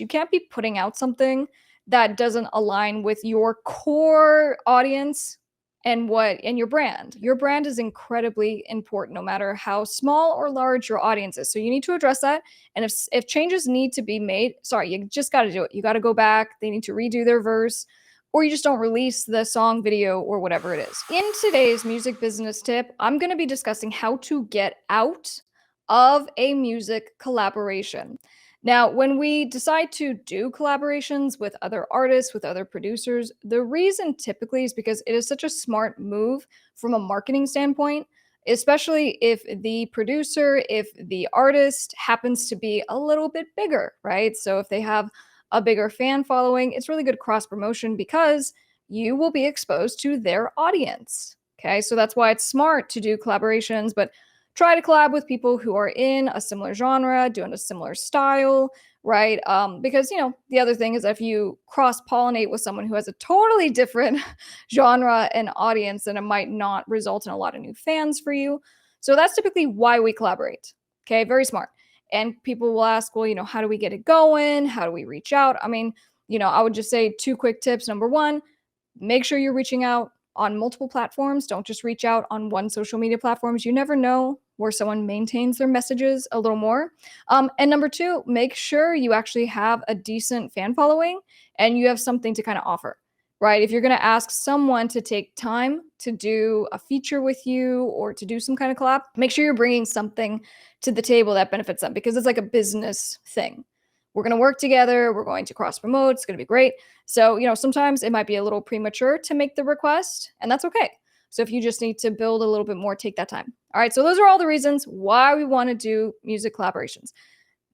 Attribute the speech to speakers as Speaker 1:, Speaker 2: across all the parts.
Speaker 1: You can't be putting out something that doesn't align with your core audience and your brand. Your brand is incredibly important no matter how small or large your audience is. So you need to address that. And if changes need to be made, sorry, you just got to do it. You got to go back. They need to redo their verse, or you just don't release the song, video, or whatever it is. In today's music business tip, I'm going to be discussing how to get out of a music collaboration. Now, when we decide to do collaborations with other artists, with other producers, the reason typically is because it is such a smart move from a marketing standpoint, especially if the producer, if the artist happens to be a little bit bigger, right? So if they have a bigger fan following, it's really good cross promotion because you will be exposed to their audience. Okay, so that's why it's smart to do collaborations, but try to collab with people who are in a similar genre, doing a similar style, right? Because, the other thing is if you cross-pollinate with someone who has a totally different genre and audience, then it might not result in a lot of new fans for you. So that's typically why we collaborate. Okay, very smart. And people will ask, well, how do we get it going? How do we reach out? I mean, I would just say 2 quick tips. Number 1, make sure you're reaching out on multiple platforms. Don't just reach out on one social media platforms. You never know where someone maintains their messages a little more. And number 2, make sure you actually have a decent fan following and you have something to kind of offer, right? If you're going to ask someone to take time to do a feature with you or to do some kind of collab, make sure you're bringing something to the table that benefits them because it's like a business thing. We're going to work together. We're going to cross promote. It's going to be great. So, sometimes it might be a little premature to make the request, and that's okay. So if you just need to build a little bit more, take that time. All right, so those are all the reasons why we want to do music collaborations.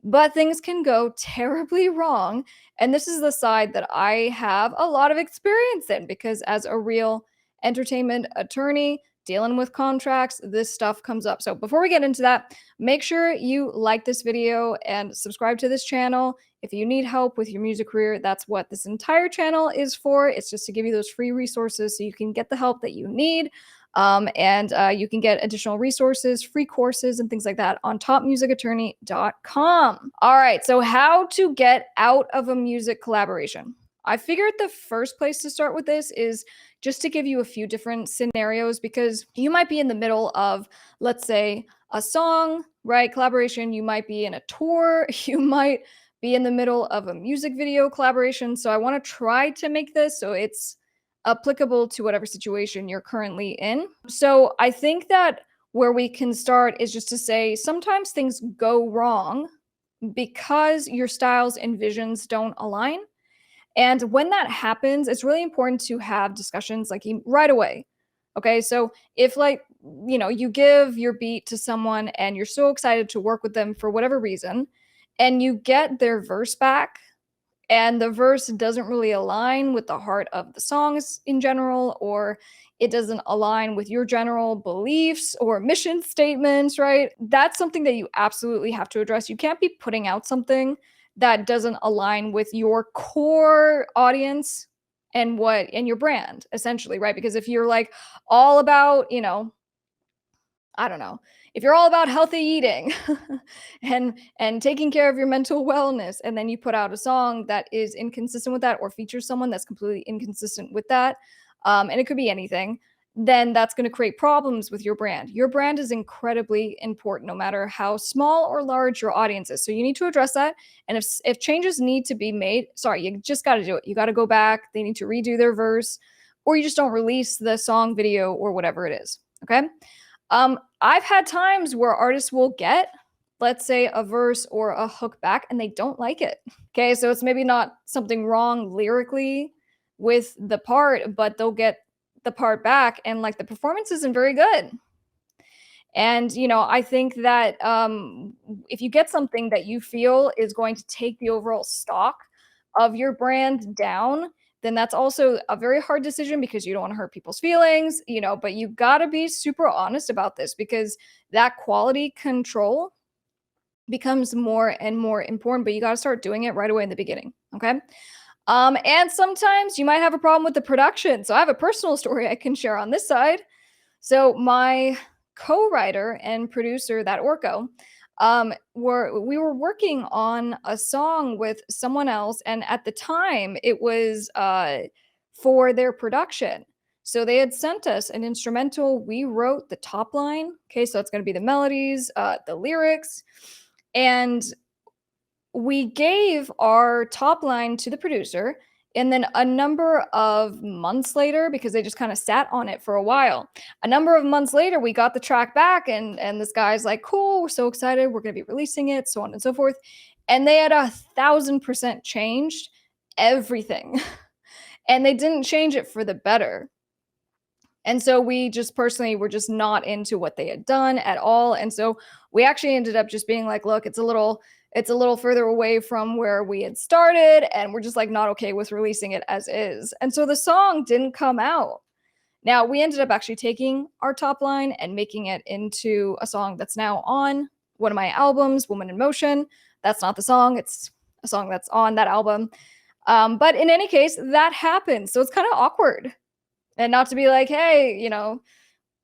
Speaker 1: But things can go terribly wrong. And this is the side that I have a lot of experience in because as a real entertainment attorney dealing with contracts, this stuff comes up. So before we get into that, make sure you like this video and subscribe to this channel. If you need help with your music career, that's what this entire channel is for. It's just to give you those free resources so you can get the help that you need. And you can get additional resources, free courses, and things like that on topmusicattorney.com. All right, so how to get out of a music collaboration. I figured the first place to start with this is just to give you a few different scenarios because you might be in the middle of, let's say, a song, right? Collaboration. You might be in a tour. You might be in the middle of a music video collaboration. So I want to try to make this so it's applicable to whatever situation you're currently in. So I think that where we can start is just to say sometimes things go wrong because your styles and visions don't align. And when that happens, it's really important to have discussions like right away. Okay, so if you give your beat to someone and you're so excited to work with them for whatever reason, and you get their verse back, and the verse doesn't really align with the heart of the songs in general, or it doesn't align with your general beliefs or mission statements, right? That's something that you absolutely have to address. You can't be putting out something that doesn't align with your core audience and your brand, essentially, right? Because if you're like all about, I don't know, if you're all about healthy eating and taking care of your mental wellness, and then you put out a song that is inconsistent with that or features someone that's completely inconsistent with that, and it could be anything, then that's going to create problems with your brand. Your brand is incredibly important no matter how small or large your audience is. So you need to address that. And if changes need to be made, sorry, you just got to do it. You got to go back. They need to redo their verse, or you just don't release the song, video, or whatever it is. Okay. I've had times where artists will get, let's say, a verse or a hook back and they don't like it. Okay, so it's maybe not something wrong lyrically with the part, but they'll get the part back and the performance isn't very good. And, I think that if you get something that you feel is going to take the overall stock of your brand down, then that's also a very hard decision because you don't want to hurt people's feelings, but you got to be super honest about this because that quality control becomes more and more important, but you got to start doing it right away in the beginning. Okay. And sometimes you might have a problem with the production. So I have a personal story I can share on this side. So my co-writer and producer, that ORKO, we were working on a song with someone else, and at the time it was for their production. So they had sent us an instrumental. We wrote the top line. Okay, so it's going to be the melodies, the lyrics, and we gave our top line to the producer. And then a number of months later, because they just kind of sat on it for a while, a number of months later, we got the track back, and this guy's like, cool, we're so excited, we're going to be releasing it, so on and so forth. And they had 1,000% changed everything. And they didn't change it for the better. And so we just personally were just not into what they had done at all. And so we actually ended up just being like, look, it's a little further away from where we had started, and we're just like not okay with releasing it as is. And so the song didn't come out. Now, we ended up actually taking our top line and making it into a song that's now on one of my albums, Woman in Motion. That's not the song, it's a song that's on that album. But in any case, that happened. So it's kind of awkward. And not to be like, hey,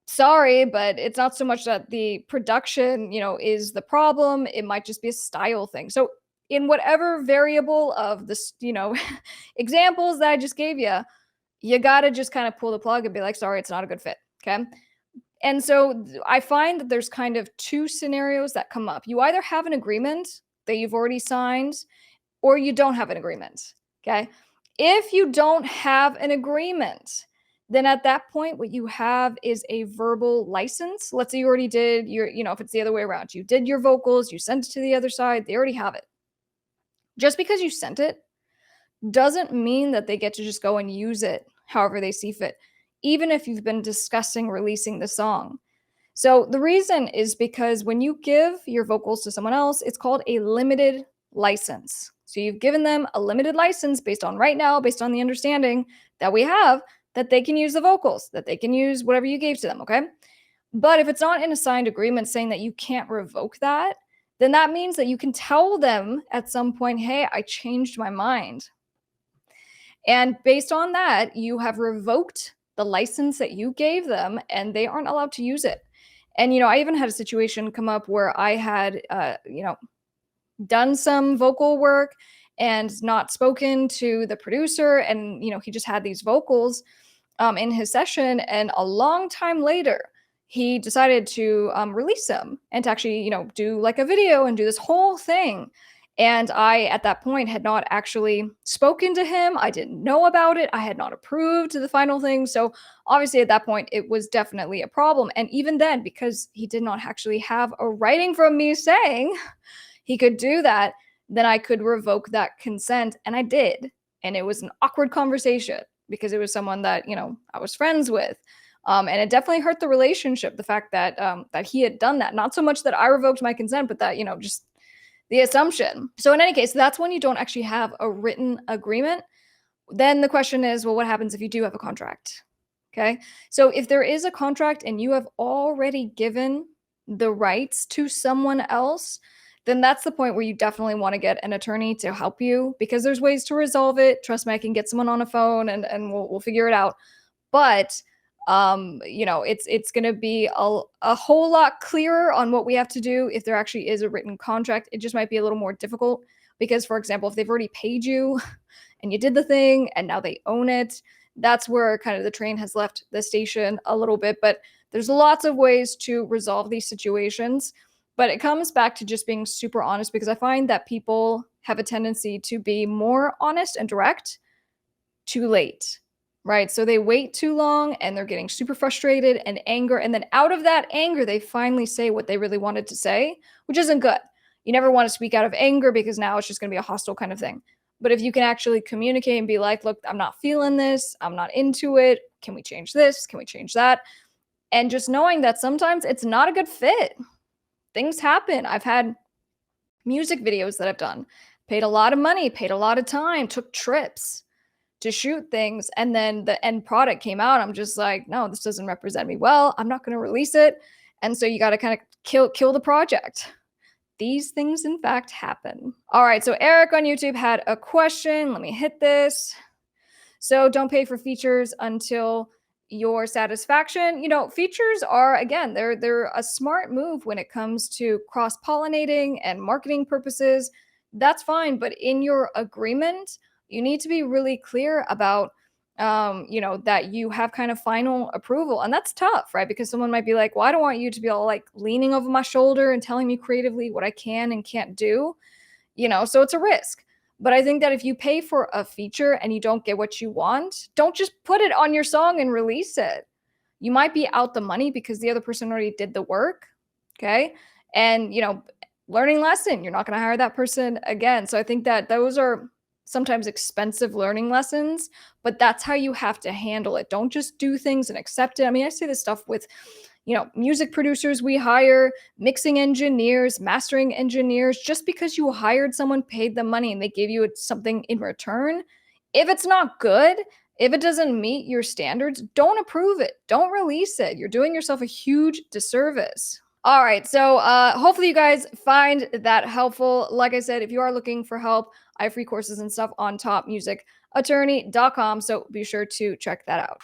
Speaker 1: sorry, but it's not so much that the production, is the problem. It might just be a style thing. So in whatever variable of this, examples that I just gave you, you got to just kind of pull the plug and be like, sorry, it's not a good fit. Okay. And so I find that there's kind of two scenarios that come up. You either have an agreement that you've already signed, or you don't have an agreement. Okay. If you don't have an agreement, then at that point, what you have is a verbal license. Let's say you already did your, if it's the other way around, you did your vocals, you sent it to the other side, they already have it. Just because you sent it doesn't mean that they get to just go and use it however they see fit, even if you've been discussing releasing the song. So the reason is because when you give your vocals to someone else, it's called a limited license. So you've given them a limited license based on the understanding that we have, that they can use the vocals, that they can use whatever you gave to them, okay? But if it's not in a signed agreement saying that you can't revoke that, then that means that you can tell them at some point, hey, I changed my mind. And based on that, you have revoked the license that you gave them, and they aren't allowed to use it. And, I even had a situation come up where I had, done some vocal work and not spoken to the producer, and, he just had these vocals in his session, and a long time later he decided to release them and to actually do like a video and do this whole thing. And I at that point had not actually spoken to him. I didn't know about it. I had not approved the final thing. So obviously at that point it was definitely a problem. And even then, because he did not actually have a writing from me saying he could do that, then I could revoke that consent, and I did. And it was an awkward conversation, because it was someone that, I was friends with. And it definitely hurt the relationship, the fact that that he had done that. Not so much that I revoked my consent, but that, just the assumption. So in any case, that's when you don't actually have a written agreement. Then the question is, well, what happens if you do have a contract? Okay. So if there is a contract and you have already given the rights to someone else, then that's the point where you definitely want to get an attorney to help you, because there's ways to resolve it. Trust me, I can get someone on a phone and we'll figure it out. But it's going to be a whole lot clearer on what we have to do if there actually is a written contract. It just might be a little more difficult because, for example, if they've already paid you and you did the thing and now they own it, that's where kind of the train has left the station a little bit. But there's lots of ways to resolve these situations. But it comes back to just being super honest, because I find that people have a tendency to be more honest and direct too late, right? So they wait too long and they're getting super frustrated and anger. And then out of that anger, they finally say what they really wanted to say, which isn't good. You never want to speak out of anger, because now it's just going to be a hostile kind of thing. But if you can actually communicate and be like, look, I'm not feeling this, I'm not into it. Can we change this? Can we change that? And just knowing that sometimes it's not a good fit. Things happen. I've had music videos that I've done, paid a lot of money, paid a lot of time, took trips to shoot things, and then the end product came out. I'm just like, no, this doesn't represent me well. I'm not going to release it. And so you got to kind of kill the project. These things, in fact, happen. All right, so Eric on YouTube had a question. Let me hit this. So don't pay for features until your satisfaction. You know, features are, again, they're a smart move when it comes to cross-pollinating and marketing purposes. That's fine, but in your agreement, you need to be really clear about you know, that you have kind of final approval. And that's tough, right? Because someone might be like, well, I don't want you to be all like leaning over my shoulder and telling me creatively what I can and can't do, you know, so it's a risk. But I think that if you pay for a feature and you don't get what you want, don't just put it on your song and release it. You might be out the money because the other person already did the work. Okay. And, you know, learning lesson, you're not going to hire that person again. So I think that those are sometimes expensive learning lessons, but that's how you have to handle it. Don't just do things and accept it. I mean, I say this stuff with, you know, music producers we hire, mixing engineers, mastering engineers. Just because you hired someone, paid them money, and they gave you something in return, if it's not good, if it doesn't meet your standards, don't approve it. Don't release it. You're doing yourself a huge disservice. All right, so hopefully you guys find that helpful. Like I said, if you are looking for help, I have free courses and stuff on topmusicattorney.com, so be sure to check that out.